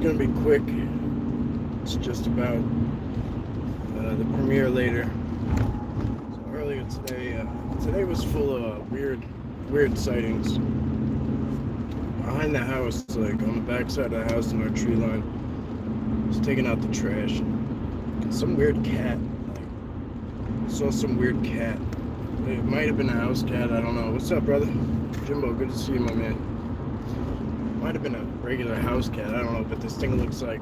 gonna be quick. It's just about the premiere later. So earlier today was full of weird sightings. Behind the house, like on the back side of the house in our tree line, was taking out the trash. Some weird cat. Like, saw some weird cat. It might have been a house cat. I don't know. What's up, brother? Jimbo, good to see you, my man. Might have been a regular house cat. I don't know, but this thing looked like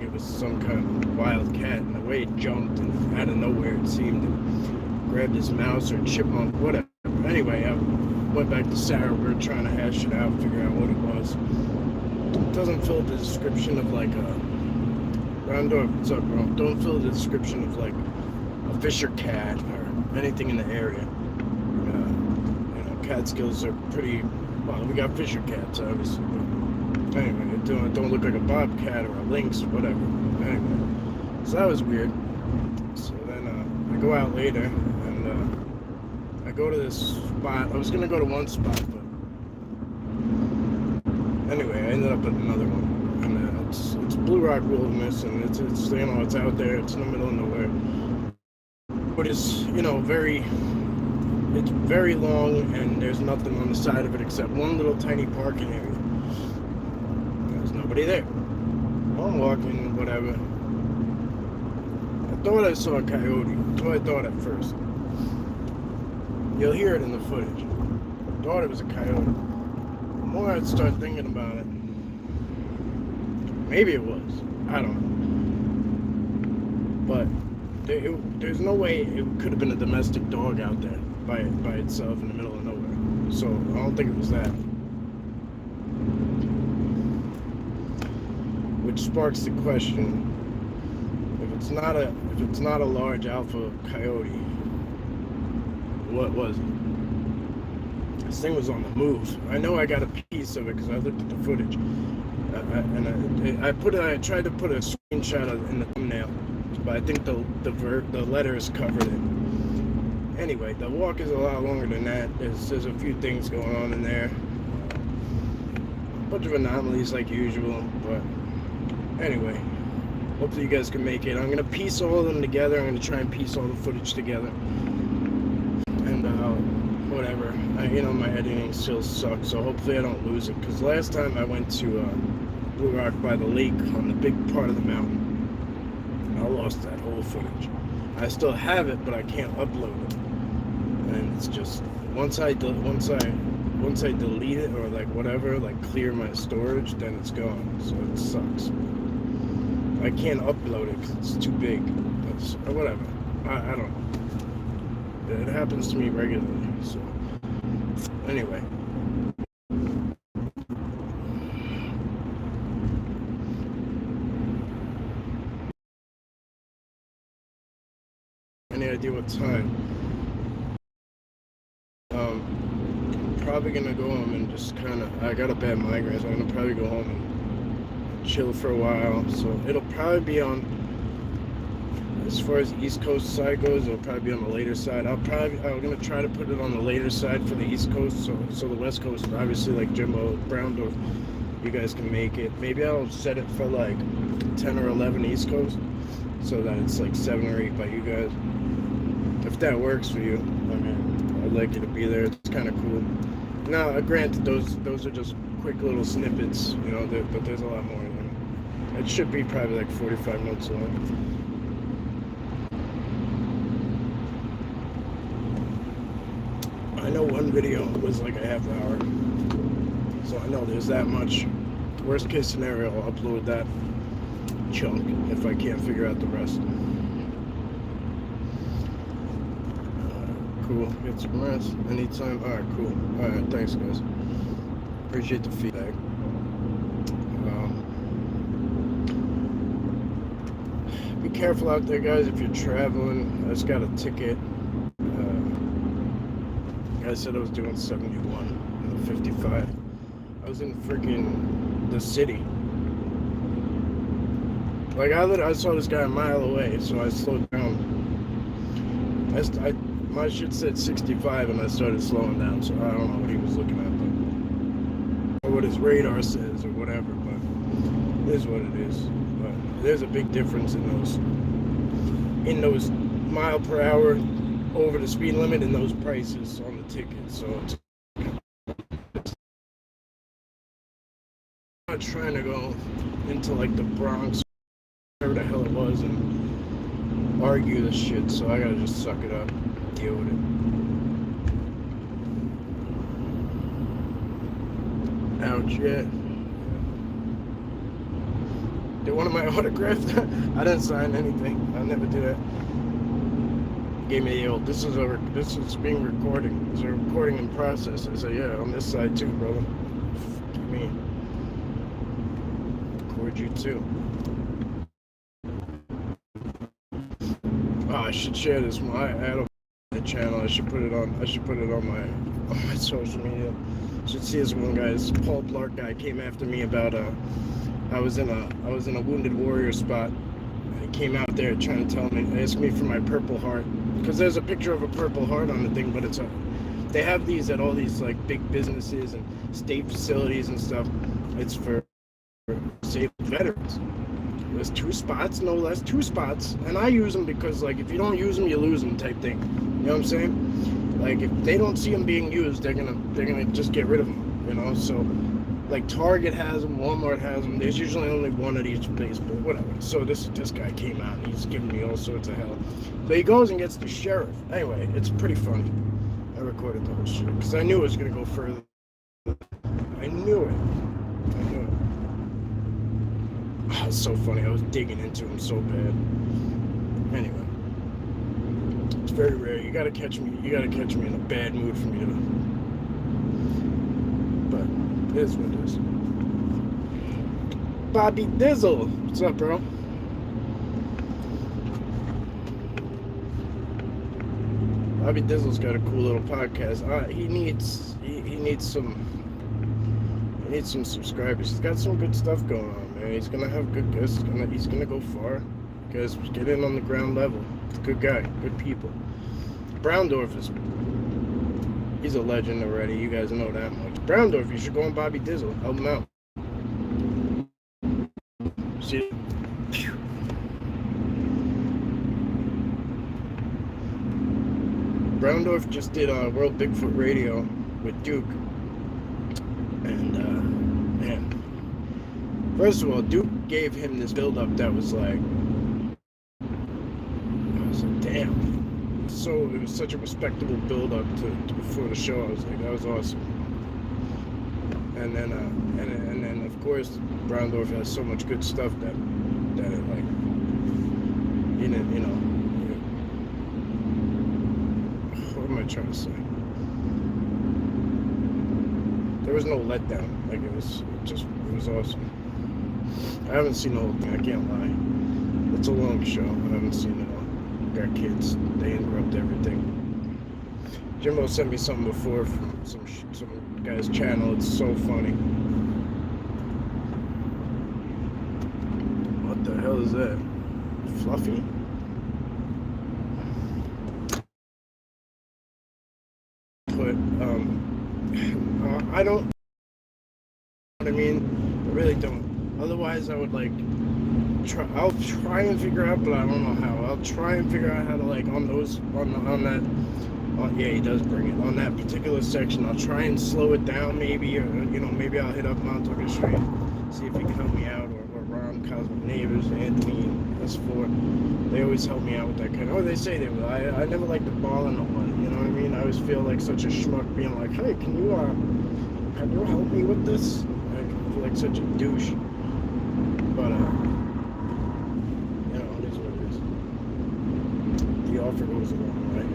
it was some kind of wild cat. And the way it jumped and out of nowhere, it seemed, and grabbed his mouse or chipmunk, whatever. Anyway, I went back to Sarah. We were trying to hash it out, figure out what it was. It doesn't fill the description of like a round dog. What's up, bro? Don't fill the description of like a Fisher cat or anything in the area. Cat skills are pretty well. We got Fisher cats, obviously. But anyway, it don't look like a bobcat or a lynx or whatever. Anyway, so that was weird. So then I go out later and I go to this spot. I was gonna go to one spot, but anyway, I ended up at another one. And it's Blue Rock Wilderness, and it's it's out there. It's in the middle of nowhere, but it's it's very long, and there's nothing on the side of it except one little tiny parking area. There's nobody there. I'm walking, whatever. I thought I saw a coyote. That's what I thought at first. You'll hear it in the footage. I thought it was a coyote. The more I start thinking about it, maybe it was. I don't know. But there's no way it could have been a domestic dog out there by itself in the middle of nowhere. So I don't think it was that. Which sparks the question: if it's not a large alpha coyote, what was it? This thing was on the move. I know I got a piece of it because I looked at the footage, I tried to put a screenshot in the thumbnail, but I think the letters covered it. Anyway, the walk is a lot longer than that. There's a few things going on in there. A bunch of anomalies like usual, but anyway, hopefully you guys can make it. I'm going to piece all of them together. I'm going to try and piece all the footage together. And whatever. My editing still sucks, so hopefully I don't lose it. Because last time I went to Blue Rock by the lake on the big part of the mountain, I lost that whole footage. I still have it, but I can't upload it. And it's just once I delete it or like whatever, like clear my storage, then it's gone. So it sucks. I can't upload it because it's too big. Or whatever. I don't know. It happens to me regularly. So anyway. Any idea what time? I'm probably gonna go home and just I got a bad migraine, so I'm gonna probably go home and chill for a while. So it'll probably be on, as far as the East Coast side goes, it'll probably be on the later side. I'm gonna try to put it on the later side for the East Coast, so the West Coast, obviously, like Jimbo, Browndorf, you guys can make it. Maybe I'll set it for like 10 or 11 East Coast, so that it's like 7 or 8 by you guys. If that works for you, I mean, I'd like you to be there. It's kind of cool. Now, granted, those are just quick little snippets, but there's a lot more in them. It should be probably like 45 minutes long. I know one video was like a half hour, so I know there's that much. Worst case scenario, I'll upload that chunk if I can't figure out the rest. Cool. Get some rest anytime. Alright, cool. Alright, thanks guys. Appreciate the feedback. Be careful out there, guys, if you're traveling. I just got a ticket. Guy said I was doing 71 and 55. I was in freaking the city. Like, I saw this guy a mile away, so I slowed down. My shit said 65 and I started slowing down, so I don't know what he was looking at, or what his radar says or whatever, but It is what it is. But there's a big difference in those mile per hour over the speed limit and those prices on the ticket. So it's not trying to go into like the Bronx, whatever the hell it was, and argue this shit. So I gotta just suck it up, deal with it. Ouch, yeah. They wanted my autograph. I didn't sign anything. I'll never do that. Gave me the old, this is being recorded. There's a recording in process. I said, yeah, on this side too, brother. Give me. Record you too. Oh, I should share this. I had a channel. I should put it on my social media. You should see this one guy. This Paul Blart guy came after me about I was in a Wounded Warrior spot. He came out there trying to tell me, ask me for my Purple Heart, because there's a picture of a Purple Heart on the thing, but they have these at all these like big businesses and state facilities and stuff. It's for disabled veterans. There's 2 spots, no less, 2 spots, and I use them because like if you don't use them, you lose them type thing. You know what I'm saying? Like if they don't see them being used, they're gonna just get rid of them. You know, so. Like Target has them, Walmart has them. There's usually only one at each place, but whatever. So this guy came out and he's giving me all sorts of hell. So he goes and gets the sheriff. Anyway, it's pretty funny. I recorded the whole shit because I knew it was gonna go further. I knew it. Oh, it's so funny. I was digging into him so bad. Anyway, it's very rare. You gotta catch me in a bad mood for me to. But. It is what it is. Bobby Dizzle. What's up, bro? Bobby Dizzle's got a cool little podcast. He needs some subscribers. He's got some good stuff going on, man. He's gonna have good guests. He's gonna go far. You guys get in on the ground level. He's a good guy, good people. Browndorf he's a legend already. You guys know that much. Browndorf, you should go on Bobby Dizzle. Help him out. See? Browndorf just did World Bigfoot Radio with Duke. And, man. First of all, Duke gave him this build-up that was like... I was like, damn. So it was such a respectable build-up to before the show. I was like, that was awesome. And then of course Browndorf has so much good stuff that it like what am I trying to say? There was no letdown. Like it was awesome. I haven't seen the whole thing. I can't lie. It's a long show. I haven't seen it all. Got kids, they interrupt everything. Jimbo sent me something before from some guy's channel. It's so funny. What the hell is that? Fluffy? But I don't. I mean, I really don't. Otherwise, I would like. I'll try and figure out, but I don't know how. I'll try and figure out how to like on that. Yeah, he does bring it on that particular section. I'll try and slow it down, maybe, or maybe I'll hit up Montauk Street, see if he can help me out, or Ron, Cosmic Neighbors, Anthony, S4. They always help me out with that kind of. Oh, they say they will. I never like to bother nobody. You know what I mean? I always feel like such a schmuck being like, hey, can you help me with this? I feel like such a douche. But it is what it is. The offer goes along, right?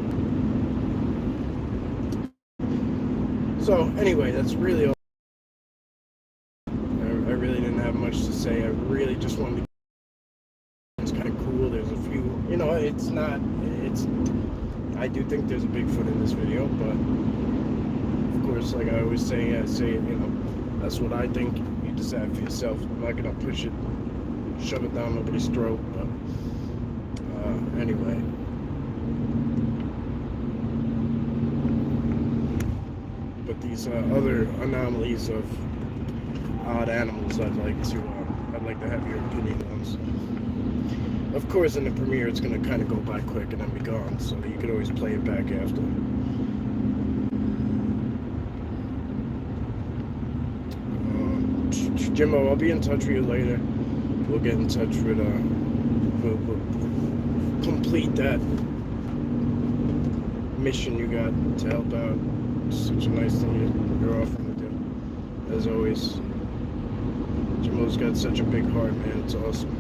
So anyway, that's really all. I really didn't have much to say. I really just wanted to. It's kind of cool. There's a few. It's not. I do think there's a Bigfoot in this video, but of course, like I always say, that's what I think. You decide for yourself. I'm not gonna push it, shove it down nobody's throat. But anyway. But these other anomalies of odd animals, I'd like like the heavier opinion ones. Of course, in the premiere, it's going to kind of go by quick and then be gone, so you could always play it back after. Jimbo, I'll be in touch with you later. We'll get in touch with, we'll complete that mission you got to help out. It's such a nice thing you're offering to do. As always, Jimbo's got such a big heart, man. It's awesome.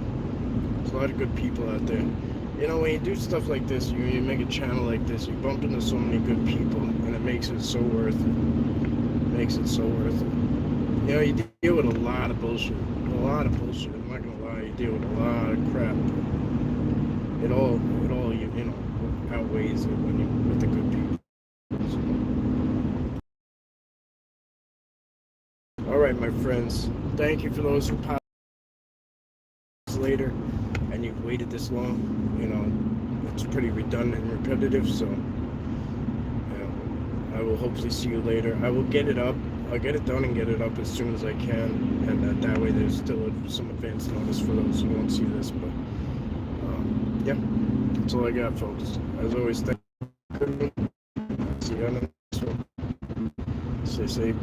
There's a lot of good people out there. You know, when you do stuff like this, you make a channel like this, you bump into so many good people, and it makes it so worth it. It makes it so worth it. You know, you deal with a lot of bullshit. A lot of bullshit. I'm not gonna lie, you deal with a lot of crap. It all you know, outweighs it when you're with the good people. So. All right, my friends. Thank you for those who popped later, and you've waited this long. You know, it's pretty redundant and repetitive. So, you know, I will hopefully see you later. I will get it up. I'll get it done and get it up as soon as I can, and that way there's still some advance notice for those who won't see this. But yeah, that's all I got, folks. As always, thank you. See you on the next one. Stay safe.